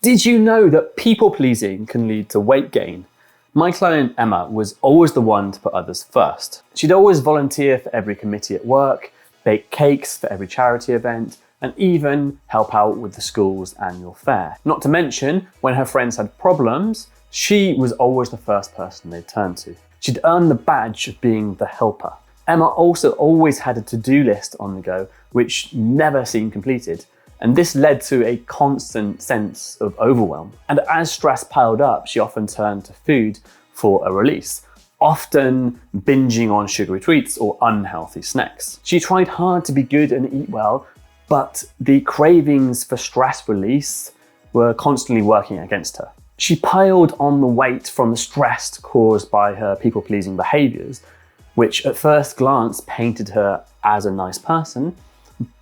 Did you know that people pleasing can lead to weight gain? My client Emma was always the one to put others first. She'd always volunteer for every committee at work, bake cakes for every charity event, and even help out with the school's annual fair. Not to mention, when her friends had problems, she was always the first person they'd turn to. She'd earned the badge of being the helper. Emma also always had a to-do list on the go, which never seemed completed. And this led to a constant sense of overwhelm. And as stress piled up, she often turned to food for a release, often binging on sugary treats or unhealthy snacks. She tried hard to be good and eat well, but the cravings for stress release were constantly working against her. She piled on the weight from the stress caused by her people-pleasing behaviors, which at first glance painted her as a nice person,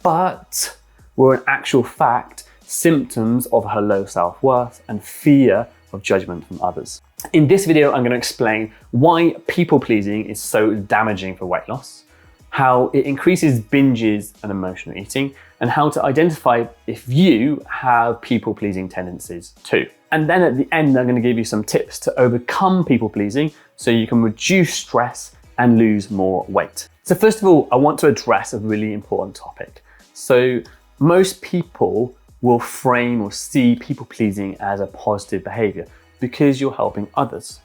but were in actual fact symptoms of her low self-worth and fear of judgment from others. In this video, I'm going to explain why people-pleasing is so damaging for weight loss, how it increases binges and emotional eating, and how to identify if you have people-pleasing tendencies too. And then at the end, I'm going to give you some tips to overcome people-pleasing so you can reduce stress and lose more weight. So first of all, I want to address a really important topic. So most people will frame or see people-pleasing as a positive behavior because you're helping others.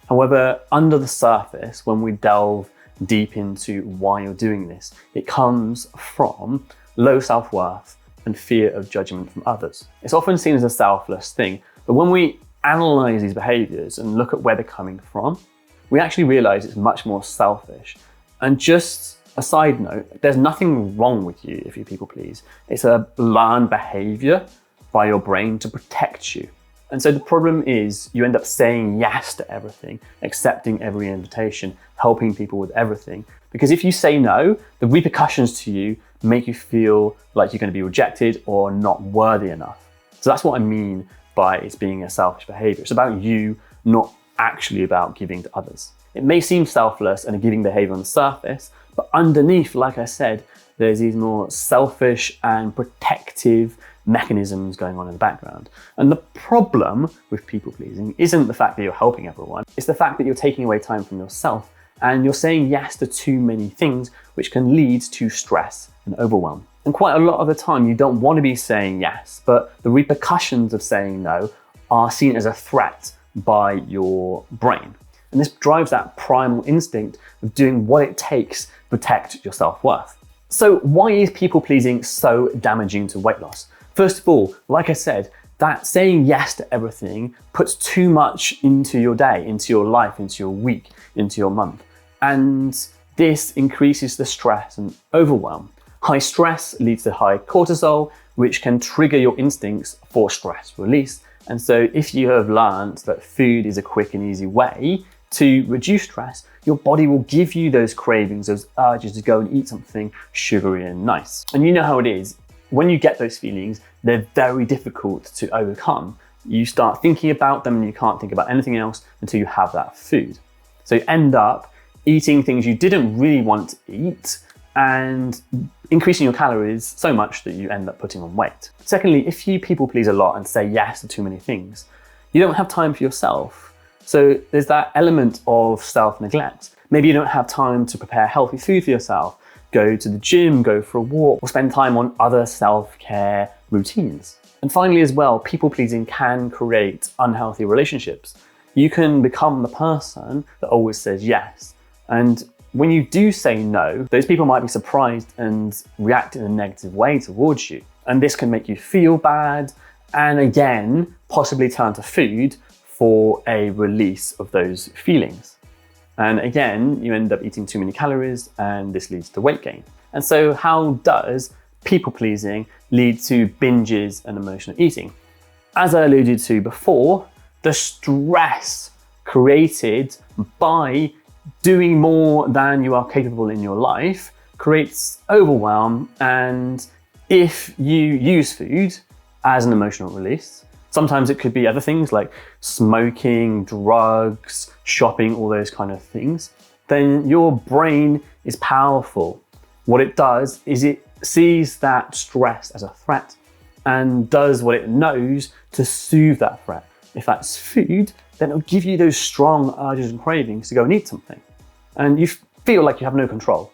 However, under the surface, when we delve deep into why you're doing this, it comes from low self-worth and fear of judgment from others. It's often seen as a selfless thing, but when we analyze these behaviors and look at where they're coming from, we actually realize it's much more selfish. And just a side note, there's nothing wrong with you if you people please. It's a learned behavior by your brain to protect you. And so the problem is you end up saying yes to everything, accepting every invitation, helping people with everything. Because if you say no, the repercussions to you make you feel like you're going to be rejected or not worthy enough. So that's what I mean by it's being a selfish behavior. It's about you, not actually about giving to others. It may seem selfless and a giving behavior on the surface, but underneath, like I said, there's these more selfish and protective mechanisms going on in the background. And the problem with people pleasing isn't the fact that you're helping everyone, it's the fact that you're taking away time from yourself and you're saying yes to too many things, which can lead to stress and overwhelm. And quite a lot of the time, you don't want to be saying yes, but the repercussions of saying no are seen as a threat by your brain. And this drives that primal instinct of doing what it takes to protect your self-worth. So why is people-pleasing so damaging to weight loss? First of all, like I said, that saying yes to everything puts too much into your day, into your life, into your week, into your month. And this increases the stress and overwhelm. High stress leads to high cortisol, which can trigger your instincts for stress release. And so if you have learned that food is a quick and easy way to reduce stress, your body will give you those cravings, those urges to go and eat something sugary and nice. And you know how it is. When you get those feelings, they're very difficult to overcome. You start thinking about them and you can't think about anything else until you have that food. So you end up eating things you didn't really want to eat and increasing your calories so much that you end up putting on weight. Secondly, if you people please a lot and say yes to too many things, you don't have time for yourself. So there's that element of self-neglect. Maybe you don't have time to prepare healthy food for yourself, go to the gym, go for a walk, or spend time on other self-care routines. And finally as well, people-pleasing can create unhealthy relationships. You can become the person that always says yes. And when you do say no, those people might be surprised and react in a negative way towards you. And this can make you feel bad and again, possibly turn to food for a release of those feelings. And again, you end up eating too many calories and this leads to weight gain. And so how does people-pleasing lead to binges and emotional eating? As I alluded to before, the stress created by doing more than you are capable in your life creates overwhelm. And if you use food as an emotional release, sometimes it could be other things like smoking, drugs, shopping, all those kind of things, then your brain is powerful. What it does is it sees that stress as a threat and does what it knows to soothe that threat. If that's food, then it'll give you those strong urges and cravings to go and eat something. And you feel like you have no control.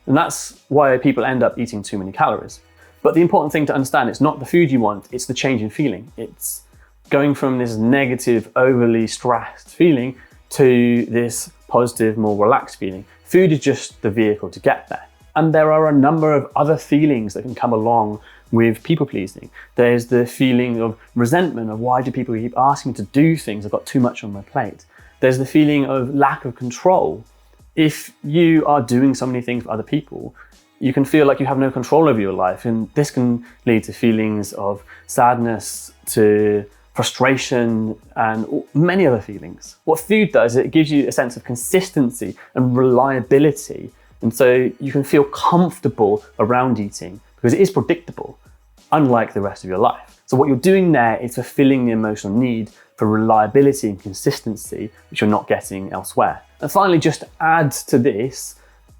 And that's why people end up eating too many calories. But the important thing to understand, it's not the food you want, it's the change in feeling. It's going from this negative, overly stressed feeling to this positive, more relaxed feeling. Food is just the vehicle to get there. And there are a number of other feelings that can come along with people pleasing. There's the feeling of resentment of why do people keep asking me to do things? I've got too much on my plate. There's the feeling of lack of control. If you are doing so many things for other people, you can feel like you have no control over your life. And this can lead to feelings of sadness, to frustration, and many other feelings. What food does, it gives you a sense of consistency and reliability. And so you can feel comfortable around eating because it is predictable, unlike the rest of your life. So what you're doing there is fulfilling the emotional need for reliability and consistency, which you're not getting elsewhere. And finally, just to add to this,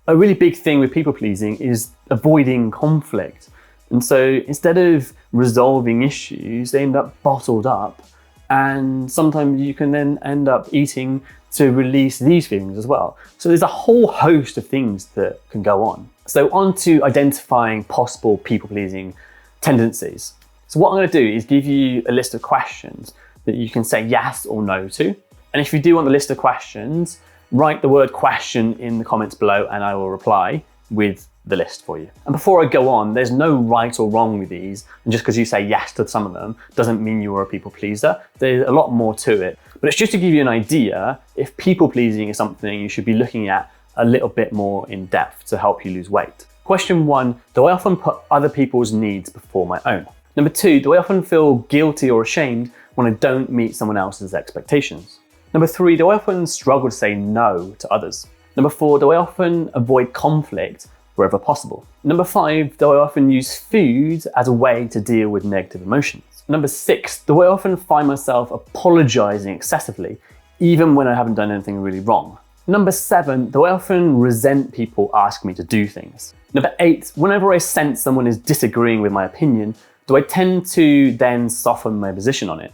a really big thing with people pleasing is avoiding conflict. And so instead of resolving issues, they end up bottled up. And sometimes you can then end up eating to release these feelings as well. So there's a whole host of things that can go on. So on to identifying possible people-pleasing tendencies. So what I'm going to do is give you a list of questions that you can say yes or no to. And if you do want the list of questions, write the word question in the comments below and I will reply with the list for you. And before I go on, there's no right or wrong with these. And just because you say yes to some of them doesn't mean you are a people pleaser. There's a lot more to it. But it's just to give you an idea if people pleasing is something you should be looking at a little bit more in depth to help you lose weight. Question 1, do I often put other people's needs before my own? Number 2, do I often feel guilty or ashamed when I don't meet someone else's expectations? Number 3, do I often struggle to say no to others? Number 4, do I often avoid conflict wherever possible? Number 5, do I often use food as a way to deal with negative emotions? Number 6, do I often find myself apologizing excessively, even when I haven't done anything really wrong? Number 7, do I often resent people asking me to do things? Number 8, whenever I sense someone is disagreeing with my opinion, do I tend to then soften my position on it?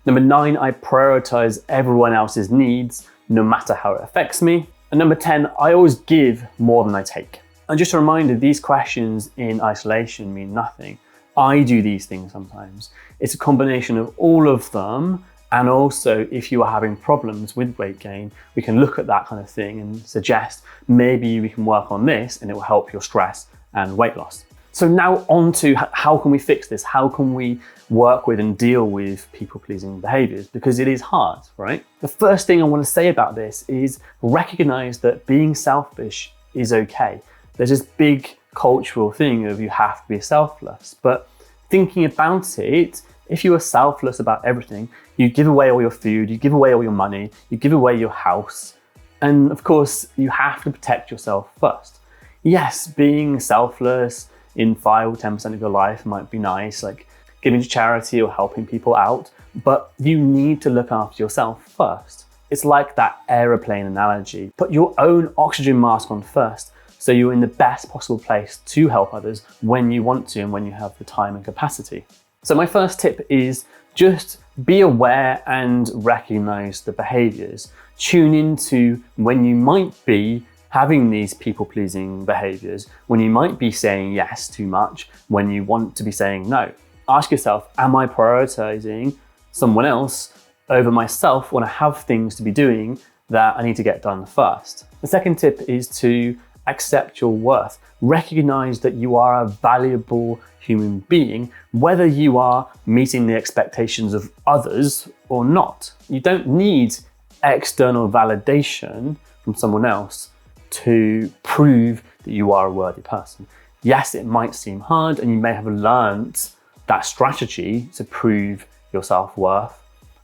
Number 9, I prioritize everyone else's needs, no matter how it affects me. And number 10, I always give more than I take. And just a reminder, these questions in isolation mean nothing. I do these things sometimes. It's a combination of all of them. And also, if you are having problems with weight gain, we can look at that kind of thing and suggest maybe we can work on this and it will help your stress and weight loss. So now on to how can we fix this? How can we work with and deal with people-pleasing behaviors? Because it is hard, right? The first thing I want to say about this is recognize that being selfish is okay. There's this big cultural thing of you have to be selfless, but thinking about it, if you are selfless about everything, you give away all your food, you give away all your money, you give away your house, and of course you have to protect yourself first. Yes, being selfless in 5 or 10% of your life might be nice, like giving to charity or helping people out, but you need to look after yourself first. It's like that aeroplane analogy. Put your own oxygen mask on first, so you're in the best possible place to help others when you want to and when you have the time and capacity. So my first tip is just be aware and recognize the behaviors. Tune into when you might be having these people-pleasing behaviors, when you might be saying yes too much, when you want to be saying no. Ask yourself, am I prioritizing someone else over myself when I have things to be doing that I need to get done first? The second tip is to accept your worth. Recognize that you are a valuable human being, whether you are meeting the expectations of others or not. You don't need external validation from someone else to prove that you are a worthy person. Yes, it might seem hard and you may have learned that strategy to prove your self-worth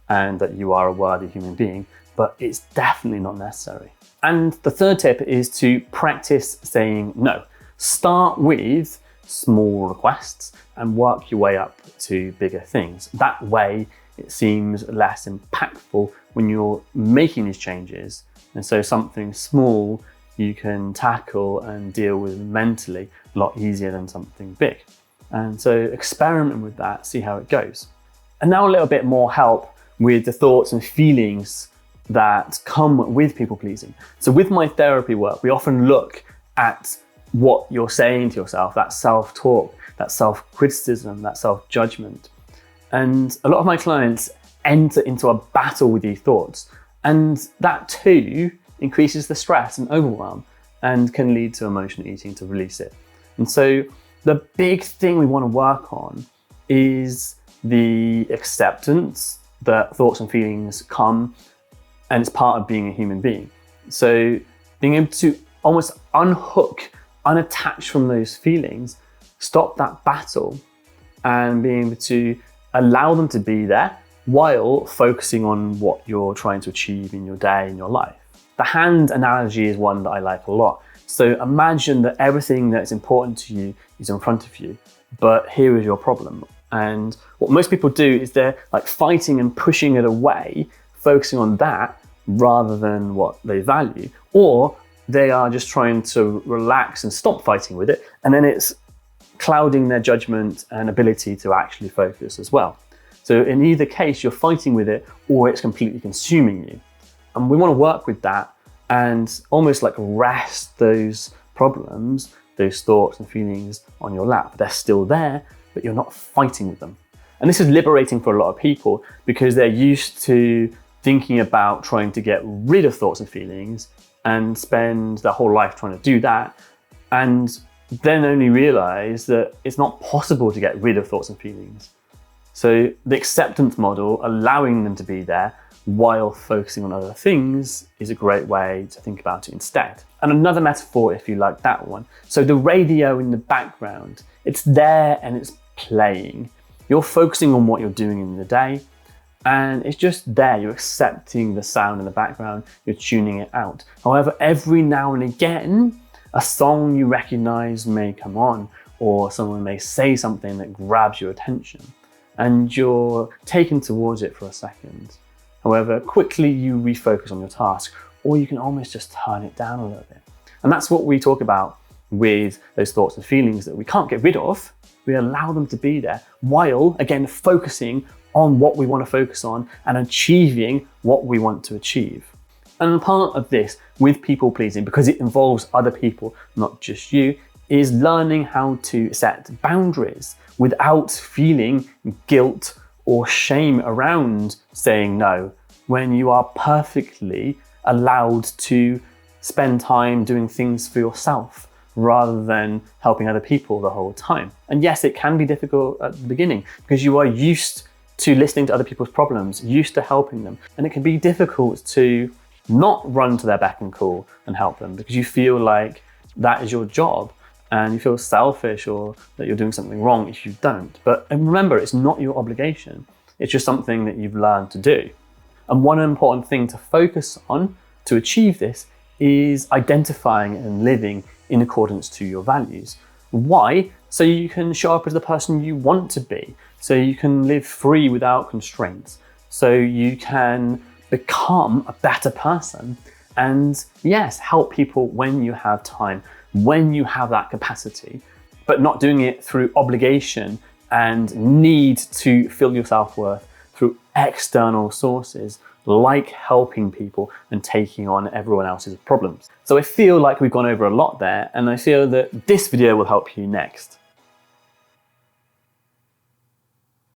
and that you are a worthy human being, but it's definitely not necessary. And the third tip is to practice saying no. Start with small requests and work your way up to bigger things. That way it seems less impactful when you're making these changes. And so something small you can tackle and deal with mentally a lot easier than something big. And so experiment with that, see how it goes. And now a little bit more help with the thoughts and feelings that come with people pleasing. So with my therapy work, we often look at what you're saying to yourself, that self-talk, that self-criticism, that self-judgment. And a lot of my clients enter into a battle with these thoughts. And that too increases the stress and overwhelm and can lead to emotional eating to release it. And so the big thing we want to work on is the acceptance that thoughts and feelings come, and it's part of being a human being. So being able to almost unhook, unattach from those feelings, stop that battle, and being able to allow them to be there while focusing on what you're trying to achieve in your day, in your life. The hand analogy is one that I like a lot. So imagine that everything that's important to you is in front of you, but here is your problem. And what most people do is they're like fighting and pushing it away, focusing on that rather than what they value. Or they are just trying to relax and stop fighting with it, and then it's clouding their judgment and ability to actually focus as well. So in either case, you're fighting with it or it's completely consuming you. And we want to work with that and almost like rest those problems, those thoughts and feelings on your lap. They're still there, but you're not fighting with them. And this is liberating for a lot of people because they're used to thinking about trying to get rid of thoughts and feelings and spend their whole life trying to do that, and then only realize that it's not possible to get rid of thoughts and feelings. So the acceptance model, allowing them to be there while focusing on other things, is a great way to think about it instead. And another metaphor, if you like that one. So the radio in the background, it's there and it's playing. You're focusing on what you're doing in the day, and it's just there. You're accepting the sound in the background, you're tuning it out. However, every now and again, a song you recognize may come on, or someone may say something that grabs your attention, and you're taken towards it for a second. However, quickly you refocus on your task, or you can almost just turn it down a little bit. And that's what we talk about with those thoughts and feelings that we can't get rid of. We allow them to be there while, again, focusing on what we want to focus on and achieving what we want to achieve. And part of this with people pleasing, because it involves other people, not just you, is learning how to set boundaries without feeling guilt or shame around saying no, when you are perfectly allowed to spend time doing things for yourself rather than helping other people the whole time. And yes, it can be difficult at the beginning because you are used to listening to other people's problems, used to helping them. And it can be difficult to not run to their beck and call and help them because you feel like that is your job and you feel selfish or that you're doing something wrong if you don't. But remember, it's not your obligation. It's just something that you've learned to do. And one important thing to focus on to achieve this is identifying and living in accordance to your values. Why? So you can show up as the person you want to be. So you can live free without constraints. So you can become a better person and yes, help people when you have time, when you have that capacity, but not doing it through obligation and need to fill your self-worth through external sources like helping people and taking on everyone else's problems. So I feel like we've gone over a lot there, and I feel that this video will help you next.